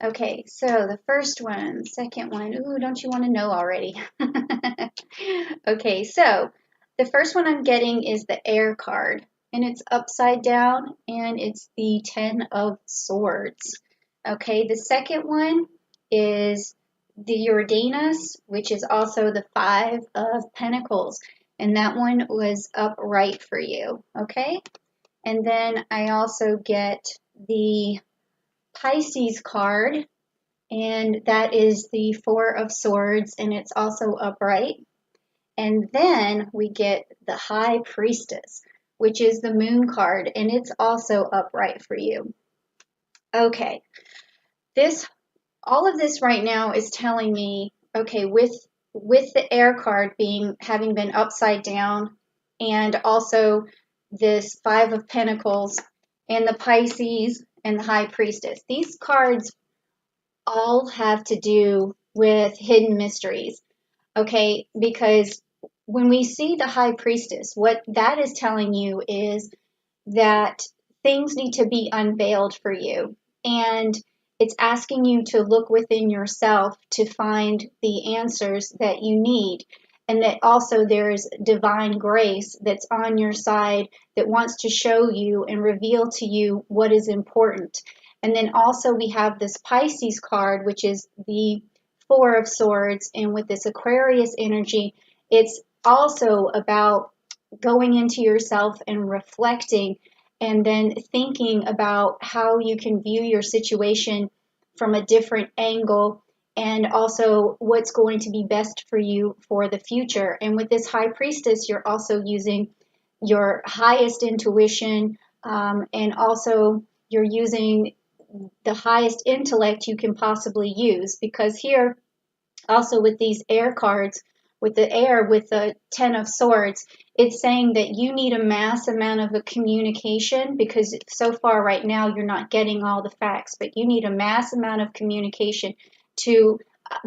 Okay, so the first one, second one, ooh, don't you want to know already? Okay, so the first one I'm getting is the air card, and it's upside down, and it's the Ten of Swords. Okay, the second one is the Uranus, which is also the Five of Pentacles, and that one was upright for you. Okay, and then I also get the Pisces card, and that is the Four of Swords, and it's also upright. And then we get the High Priestess, which is the Moon card, and it's also upright for you. Okay, this all of this right now is telling me, okay, with the air card being having been upside down, and also this Five of Pentacles and the Pisces and the High Priestess. These cards all have to do with hidden mysteries, okay? Because when we see the High Priestess, what that is telling you is that things need to be unveiled for you. And it's asking you to look within yourself to find the answers that you need. And that also there's divine grace that's on your side that wants to show you and reveal to you what is important. And then also we have this Pisces card, which is the Four of Swords. And with this Aquarius energy, it's also about going into yourself and reflecting, and then thinking about how you can view your situation from a different angle, and also what's going to be best for you for the future. And with this High Priestess, you're also using your highest intuition, and also you're using the highest intellect you can possibly use, because here also with these air cards, with the air, with the Ten of Swords, it's saying that you need a mass amount of a communication, because so far right now you're not getting all the facts, but you need a mass amount of communication to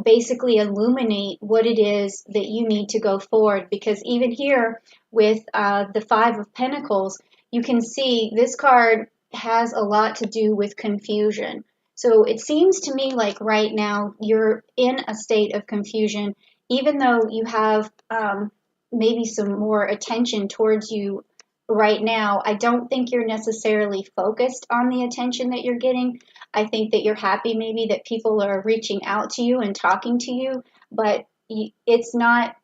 basically illuminate what it is that you need to go forward. Because even here with the Five of Pentacles, you can see this card has a lot to do with confusion. So it seems to me like right now you're in a state of confusion, even though you have maybe some more attention towards you right now. I don't think you're necessarily focused on the attention that you're getting. I think that you're happy maybe that people are reaching out to you and talking to you, but it's not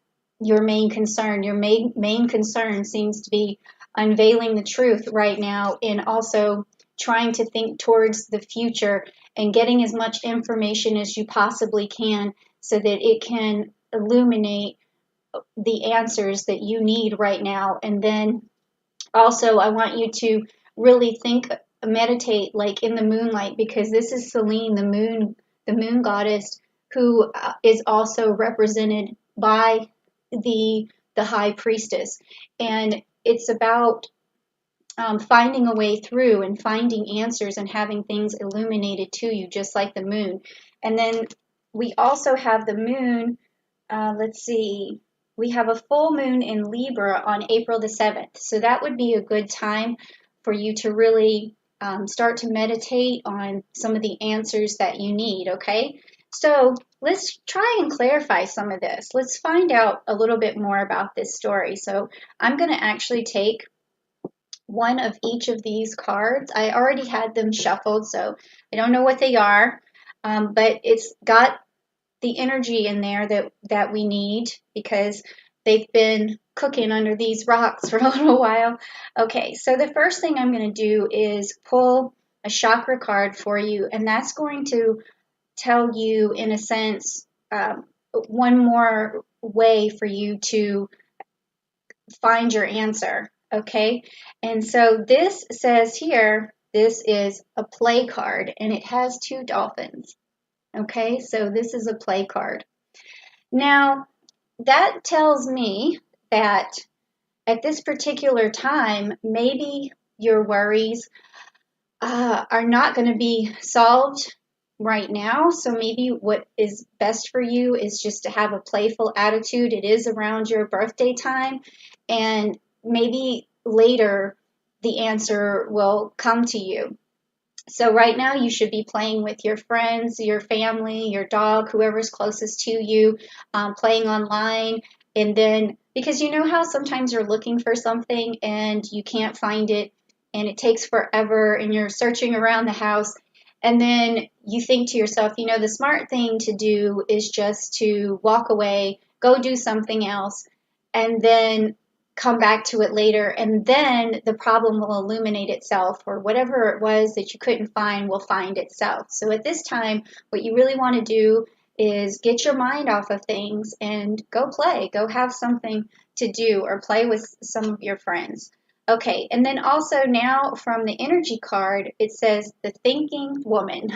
your main concern. Your main concern seems to be unveiling the truth right now, and also trying to think towards the future and getting as much information as you possibly can so that it can illuminate the answers that you need right now. And then also, I want you to really think, meditate like in the moonlight, because this is Selene, the moon goddess, who is also represented by the high priestess. And it's about finding a way through and finding answers and having things illuminated to you, just like the moon. And then we also have the moon. Let's see. We have a full moon in Libra on April the 7th. So that would be a good time for you to really start to meditate on some of the answers that you need, okay? So let's try and clarify some of this. Let's find out a little bit more about this story. So I'm going to actually take one of each of these cards. I already had them shuffled, so I don't know what they are, but it's got the energy in there that we need, because they've been cooking under these rocks for a little while. Okay, so the first thing I'm going to do is pull a chakra card for you, and that's going to tell you, in a sense, one more way for you to find your answer. Okay, and so this says here, this is a play card, and it has two dolphins. Okay, so this is a play card. Now, that tells me that at this particular time, maybe your worries are not going to be solved right now. So maybe what is best for you is just to have a playful attitude. It is around your birthday time, and maybe later the answer will come to you. So right now you should be playing with your friends, your family, your dog, whoever's closest to you, playing online. And then, because you know how sometimes you're looking for something and you can't find it and it takes forever and you're searching around the house. And then you think to yourself, you know, the smart thing to do is just to walk away, go do something else, and then come back to it later, and then the problem will illuminate itself, or whatever it was that you couldn't find will find itself. So at this time, what you really want to do is get your mind off of things and go play, go have something to do, or play with some of your friends. Okay, and then also now from the energy card, it says the thinking woman.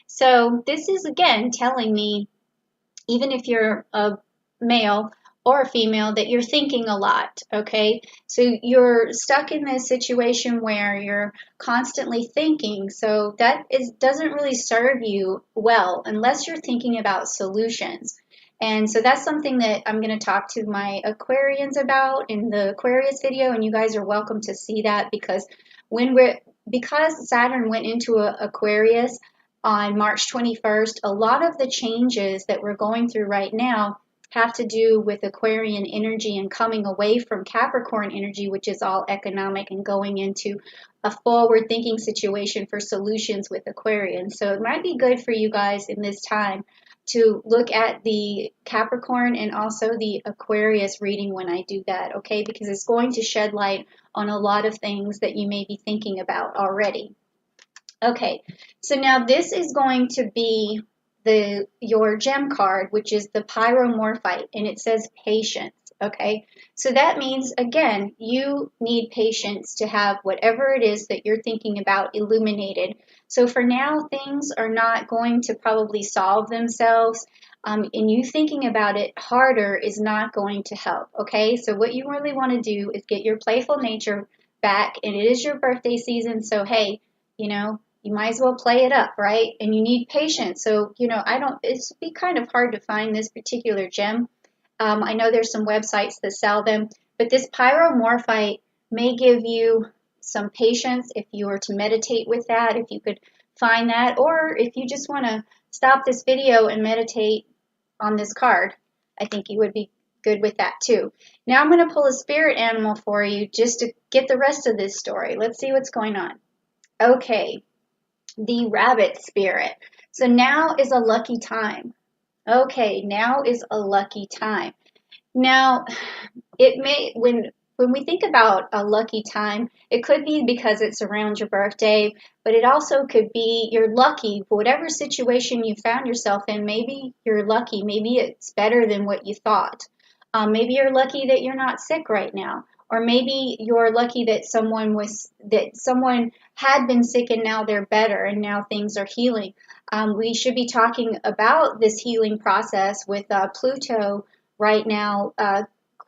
So this is again telling me, even if you're a male or a female, that you're thinking a lot, okay? So you're stuck in this situation where you're constantly thinking. So that doesn't really serve you well unless you're thinking about solutions. And so that's something that I'm going to talk to my Aquarians about in the Aquarius video, and you guys are welcome to see that, because because Saturn went into Aquarius on March 21st, a lot of the changes that we're going through right now have to do with Aquarian energy and coming away from Capricorn energy, which is all economic, and going into a forward thinking situation for solutions with Aquarian. So it might be good for you guys in this time to look at the Capricorn and also the Aquarius reading when I do that, okay? Because it's going to shed light on a lot of things that you may be thinking about already. Okay, so now this is going to be your gem card, which is the pyromorphite, and it says patience. Okay, so that means, again, you need patience to have whatever it is that you're thinking about illuminated. So for now, things are not going to probably solve themselves, and you thinking about it harder is not going to help. Okay, so what you really want to do is get your playful nature back, and it is your birthday season, so hey, you know, you might as well play it up, right? And you need patience. So, you know, it's be kind of hard to find this particular gem. I know there's some websites that sell them, but this pyromorphite may give you some patience if you were to meditate with that, if you could find that, or if you just want to stop this video and meditate on this card, I think you would be good with that too. Now I'm going to pull a spirit animal for you just to get the rest of this story. Let's see what's going on. Okay, the rabbit spirit. So now is a lucky time. Okay, now is a lucky time. Now, it may when we think about a lucky time, it could be because it's around your birthday, but it also could be you're lucky for whatever situation you found yourself in. Maybe you're lucky. Maybe it's better than what you thought. Maybe you're lucky that you're not sick right now, or maybe you're lucky that someone had been sick and now they're better and now things are healing. We should be talking about this healing process with Pluto right now,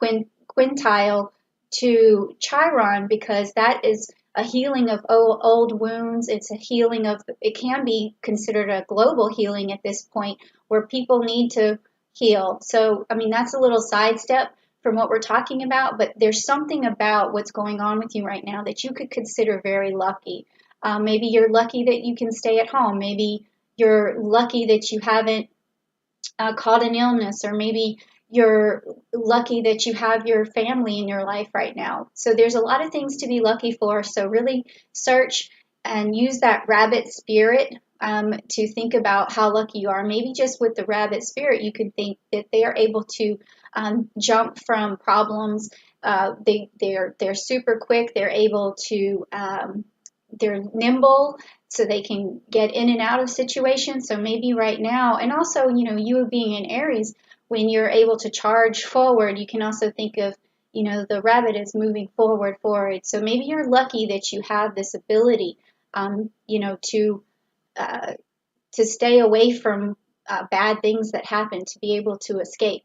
quintile to Chiron, because that is a healing of old wounds. It's a healing of, it can be considered a global healing at this point, where people need to heal. So, I mean, that's a little sidestep from what we're talking about, but there's something about what's going on with you right now that you could consider very lucky. Maybe you're lucky that you can stay at home. Maybe you're lucky that you haven't caught an illness, or maybe you're lucky that you have your family in your life right now. So there's a lot of things to be lucky for. So really search and use that rabbit spirit to think about how lucky you are. Maybe just with the rabbit spirit, you can think that they are able to jump from problems. They're super quick. They're able to they're nimble, so they can get in and out of situations. So maybe right now, and also, you know, you being in Aries, when you're able to charge forward, you can also think of, you know, the rabbit is moving forward. So maybe you're lucky that you have this ability, you know, to stay away from bad things that happen, to be able to escape.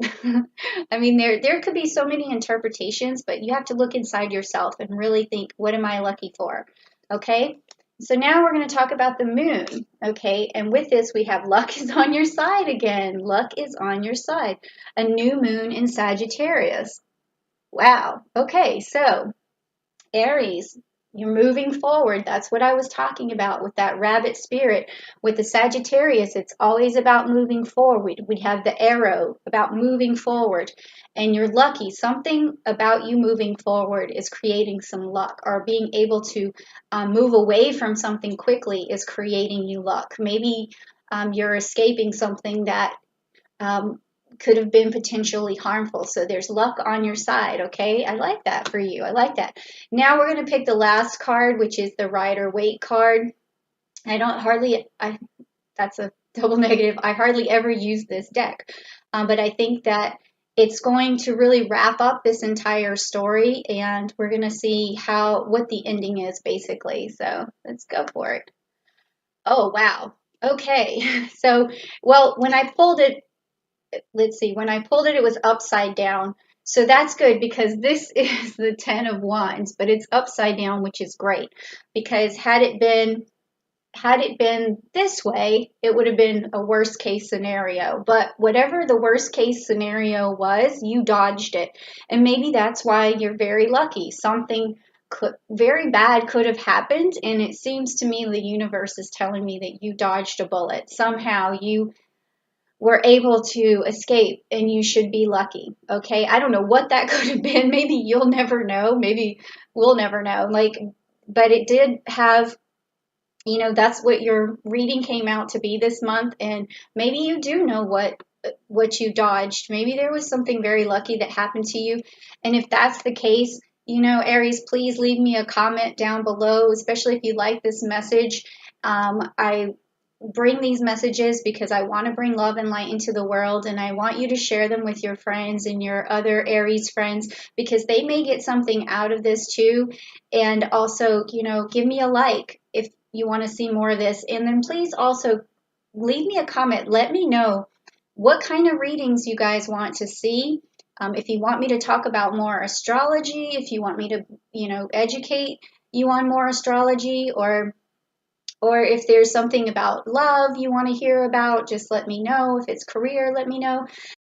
I mean, there could be so many interpretations, but you have to look inside yourself and really think, what am I lucky for? Okay, so now we're going to talk about the moon. Okay, and with this we have luck is on your side again. Luck is on your side. A new moon in Sagittarius. Wow. Okay, so Aries. You're moving forward. That's what I was talking about with that rabbit spirit. With the Sagittarius, it's always about moving forward. We have the arrow about moving forward. And you're lucky. Something about you moving forward is creating some luck, or being able to move away from something quickly is creating you luck. Maybe you're escaping something that um, could have been potentially harmful. So there's luck on your side, okay? I like that for you. I like that. Now we're going to pick the last card, which is the Rider Waite card. That's a double negative. I hardly ever use this deck, but I think that it's going to really wrap up this entire story, and we're going to see what the ending is basically. So let's go for it. Oh, wow. Okay. So, well, when I pulled it, let's see, when I pulled it, it was upside down. So that's good because this is the 10 of Wands, but it's upside down, which is great because had it been this way, it would have been a worst case scenario. But whatever the worst case scenario was, you dodged it. And maybe that's why you're very lucky. Something very bad could have happened, and it seems to me the universe is telling me that you dodged a bullet. Somehow you were able to escape, and you should be lucky. Okay, I don't know what that could have been. Maybe you'll never know, maybe we'll never know, like, but it did have, that's what your reading came out to be this month. And maybe you do know what you dodged. Maybe there was something very lucky that happened to you. And if that's the case, Aries, please leave me a comment down below, especially if you like this message. I bring these messages because I want to bring love and light into the world, and I want you to share them with your friends and your other Aries friends because they may get something out of this too. And also, give me a like if you want to see more of this. And then please also leave me a comment. Let me know what kind of readings you guys want to see. If you want me to talk about more astrology, if you want me to, educate you on more astrology, or if there's something about love you want to hear about, just let me know. If it's career, let me know.